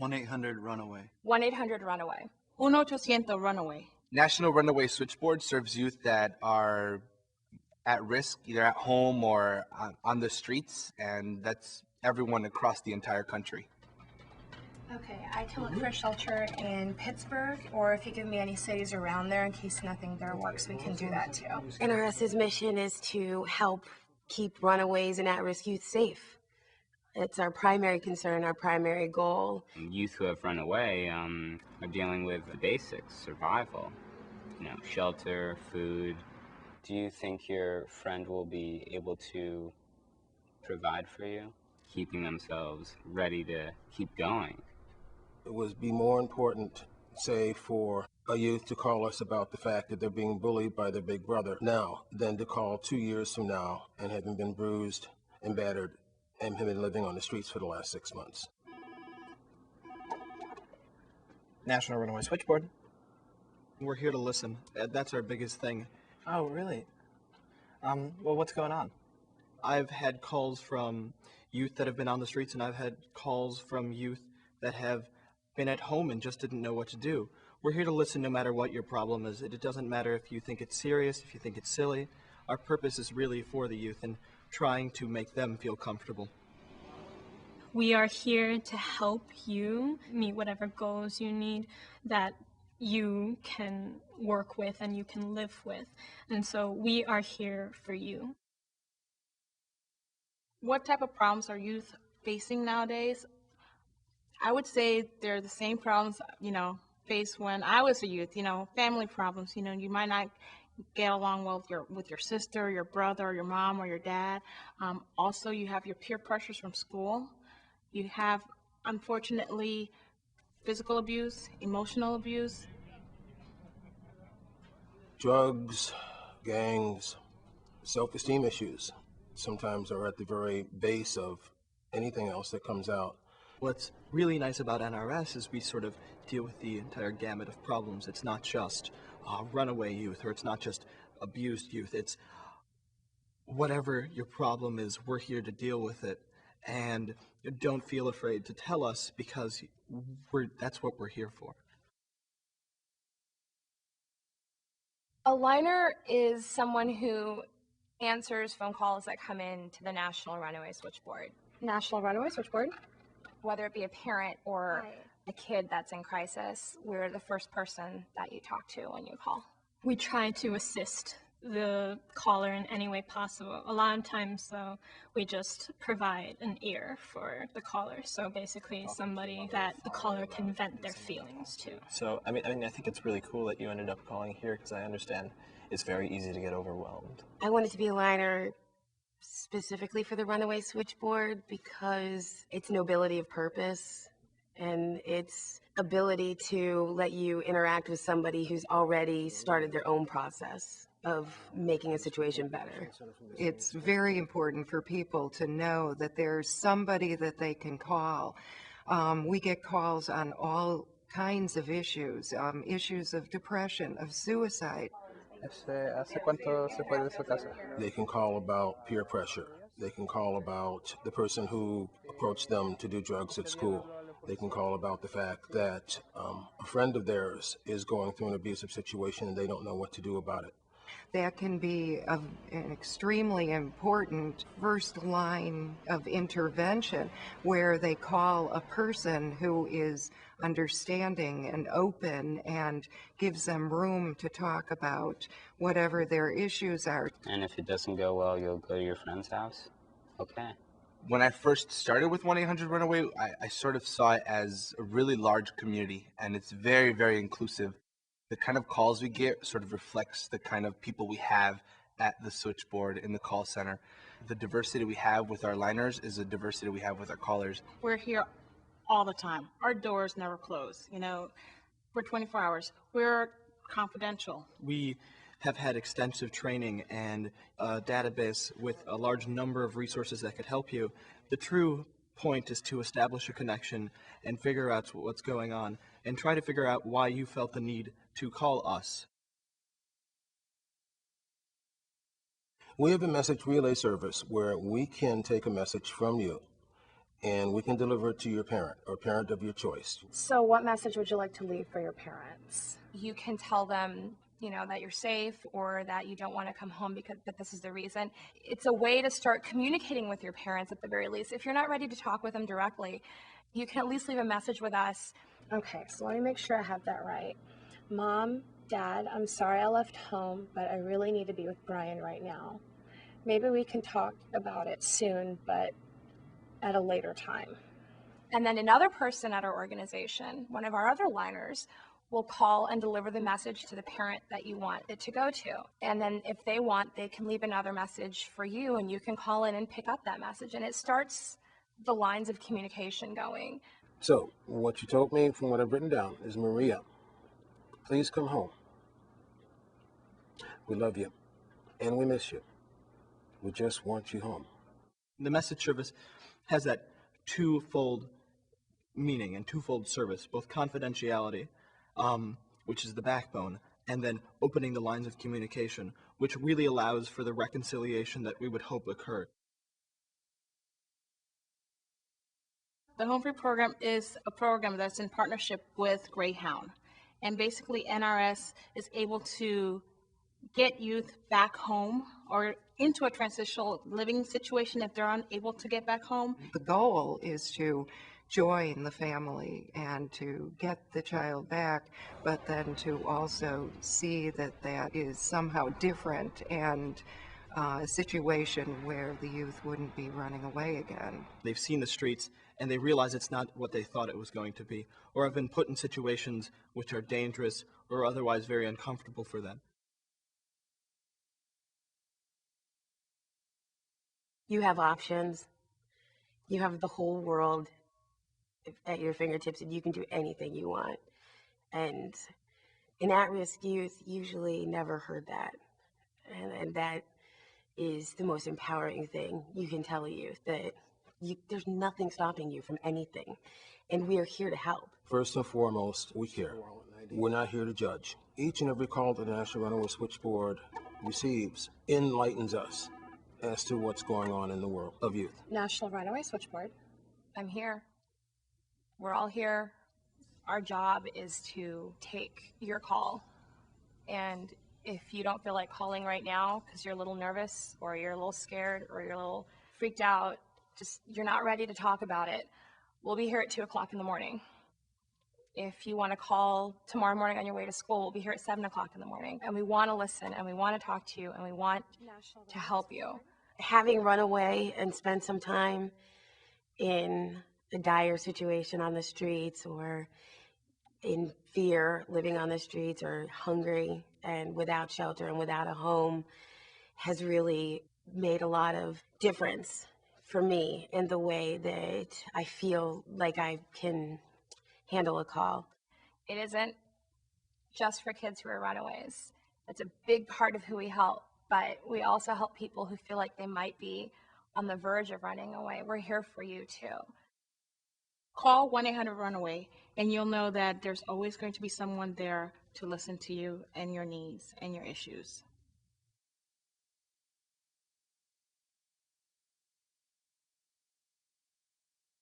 1-800-RUNAWAY. 1-800-RUNAWAY. 1-800-Runaway. National Runaway Switchboard serves youth that are at risk, either at home or on the streets, and that's everyone across the entire country. Okay, I can look for a shelter in Pittsburgh, or if you give me any cities around there in case nothing there works, we can do that too. NRS's mission is to help keep runaways and at-risk youth safe. It's our primary concern, our primary goal. Youth who have run away are dealing with the basics, survival, shelter, food. Do you think your friend will be able to provide for you, keeping themselves ready to keep going? It would be more important, say, for a youth to call us about the fact that they're being bullied by their big brother now than to call 2 years from now and having been bruised and battered and have been living on the streets for the last 6 months. National Runaway Switchboard. We're here to listen. That's our biggest thing. Oh, really? Well, what's going on? I've had calls from youth that have been on the streets, and I've had calls from youth that have been at home and just didn't know what to do. We're here to listen no matter what your problem is. It doesn't matter if you think it's serious, if you think it's silly. Our purpose is really for the youth and trying to make them feel comfortable. We are here to help you meet whatever goals you need that you can work with and you can live with. And so we are here for you. What type of problems are youth facing nowadays? I would say they're the same problems, faced when I was a youth, family problems. You might not get along well with your sister, your brother, or your mom, or your dad. Also, you have your peer pressures from school. You have, unfortunately, physical abuse, emotional abuse. Drugs, gangs, self-esteem issues sometimes are at the very base of anything else that comes out. What's really nice about NRS is we sort of deal with the entire gamut of problems. It's not just runaway youth, or it's not just abused youth. It's whatever your problem is, we're here to deal with it. And don't feel afraid to tell us, because that's what we're here for. A liner is someone who answers phone calls that come in to the National Runaway Switchboard. National Runaway Switchboard, whether it be a parent or a kid that's in crisis, we're the first person that you talk to when you call. We try to assist the caller in any way possible. A lot of times, though, we just provide an ear for the caller. So basically somebody that the caller can vent their feelings to. So, I think it's really cool that you ended up calling here, because I understand it's very easy to get overwhelmed. I wanted to be a liner specifically for the Runaway Switchboard because its nobility of purpose and its ability to let you interact with somebody who's already started their own process of making a situation better. It's very important for people to know that there's somebody that they can call. We get calls on all kinds of issues, issues of depression, of suicide. They can call about peer pressure. They can call about the person who approached them to do drugs at school. They can call about the fact that a friend of theirs is going through an abusive situation and they don't know what to do about it. That can be an extremely important first line of intervention, where they call a person who is understanding and open and gives them room to talk about whatever their issues are. And if it doesn't go well, you'll go to your friend's house? Okay. When I first started with 1-800-RUNAWAY, I sort of saw it as a really large community, and it's very, very inclusive. The kind of calls we get sort of reflects the kind of people we have at the switchboard in the call center. The diversity we have with our liners is the diversity we have with our callers. We're here all the time. Our doors never close. We're 24 hours. We're confidential. We have had extensive training and a database with a large number of resources that could help you. The true point is to establish a connection and figure out what's going on and try to figure out why you felt the need to call us. We have a message relay service where we can take a message from you, and we can deliver it to your parent or parent of your choice. So what message would you like to leave for your parents? You can tell them, that you're safe or that you don't want to come home because that this is the reason. It's a way to start communicating with your parents at the very least. If you're not ready to talk with them directly, you can at least leave a message with us. Okay, so let me make sure I have that right. Mom, Dad, I'm sorry I left home, but I really need to be with Brian right now. Maybe we can talk about it soon, but at a later time. And then another person at our organization, one of our other liners, will call and deliver the message to the parent that you want it to go to. And then if they want, they can leave another message for you and you can call in and pick up that message. And it starts the lines of communication going. So, what you told me from what I've written down is, Maria, please come home. We love you and we miss you. We just want you home. The message service has that twofold meaning and twofold service, both confidentiality, which is the backbone, and then opening the lines of communication, which really allows for the reconciliation that we would hope occur. The Home Free program is a program that's in partnership with Greyhound. And basically NRS is able to get youth back home or into a transitional living situation if they're unable to get back home. The goal is to join the family and to get the child back, but then to also see that that is somehow different and a situation where the youth wouldn't be running away again. They've seen the streets and they realize it's not what they thought it was going to be, or have been put in situations which are dangerous or otherwise very uncomfortable for them. You have options. You have the whole world at your fingertips, and you can do anything you want. And an at-risk youth usually never heard that. And that is the most empowering thing you can tell a youth, that there's nothing stopping you from anything. And we are here to help. First and foremost, we care. We're not here to judge. Each and every call the National Runaway Switchboard receives enlightens us as to what's going on in the world of youth. National Runaway Switchboard, I'm here. We're all here. Our job is to take your call. And if you don't feel like calling right now because you're a little nervous or you're a little scared or you're a little freaked out, just you're not ready to talk about it, we'll be here at 2 o'clock in the morning. If you want to call tomorrow morning on your way to school, we'll be here at 7 o'clock in the morning. And we want to listen and we want to talk to you and we want to help you. Having run away and spent some time in a dire situation on the streets or in fear living on the streets or hungry and without shelter and without a home has really made a lot of difference for me in the way that I feel like I can handle a call. It isn't just for kids who are runaways. It's a big part of who we help, but we also help people who feel like they might be on the verge of running away. We're here for you too. Call 1-800-RUNAWAY and you'll know that there's always going to be someone there to listen to you and your needs and your issues.